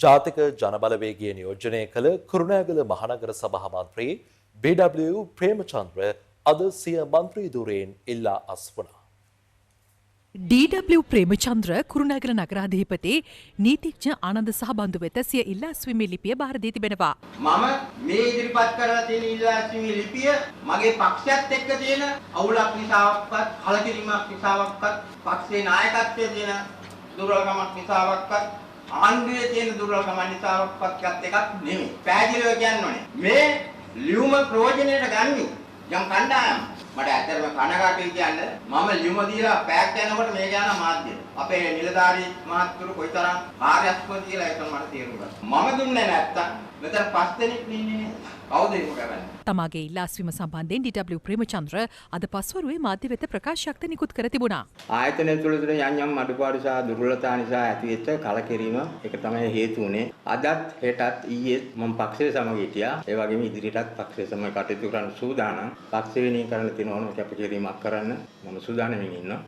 ජාතික ජනබලවේගය නියෝජනය කළ කුරුණෑගල මහනගර සභා මන්ත්‍රී BW ප්‍රේමචන්ද්‍ර අද සිය මන්ත්‍රී ධුරයෙන් ඉල්ලා අස්වුණා. DW ප්‍රේමචන්ද්‍ර කුරුණෑගල නගරාධිපති නීතිඥ ආනන්ද සහබන්දු වෙත සිය ඉල්ලාස්වීමේ ලිපිය බාර දී තිබෙනවා. මම මේ ඉදිරිපත් කරලා තියෙන ඉල්ලාස්වීමේ ලිපිය මගේ පක්ෂයත් එක්ක තියෙන අවුලක් නිසාවක්වත් කලකිරීමක් නිසාවක්වත් පක්ෂේ නායකත්වයේ තියෙන දුර්වලකමක් නිසාවක්වත් ආණ්ඩුවේ තියෙන දුර්වලකම නිසාවක්වත් එකක් නෙමෙයි. පැහැදිලිව කියන්න ඕනේ. මේ ලියුම ප්‍රයෝජනෙට ගන්නේ යම් කණ්ඩායම් මට ඇත්තටම කනගාටුයි කියන්නේ මම ලියුම දීලා පැයක් යනකොට මේ යන මාධ්‍ය අපේ නිලධාරී මහත්තුරු කොයිතරම් කාර්යක්ෂම කියලා ඒක මට තේරුම් ගන්න. මම දුන්නේ නැත්තම් මෙතන 5 දෙනෙක් ඉන්නේ කවුද ඒක කරන්නේ? තමාගේ ඉල්ලාස්වීම සම්බන්ධයෙන් DW ප්‍රේමචන්ද්‍ර අද පස්වරුවේ මාධ්‍ය වෙත ප්‍රකාශයක්ද නිකුත් කර තිබුණා. ආයතනය තුළ යම් යම් අඩුපාඩු සහ දුර්වලතා නිසා ඇතිවෙච්ච කලකිරීම ඒක තමයි හේතු වුනේ. අදත් හෙටත් ඊයේ මම පක්ෂයේ සමග හිටියා. ඒ වගේම ඉදිරියටත් පක්ෂයේ සමග කටයුතු කරන්න සූදානම්. පක්ෂ වෙනුවෙන් කරන්න තියෙන ඕනම කැපකිරීමක් කරන්න මම සූදානම්ින් ඉන්නවා.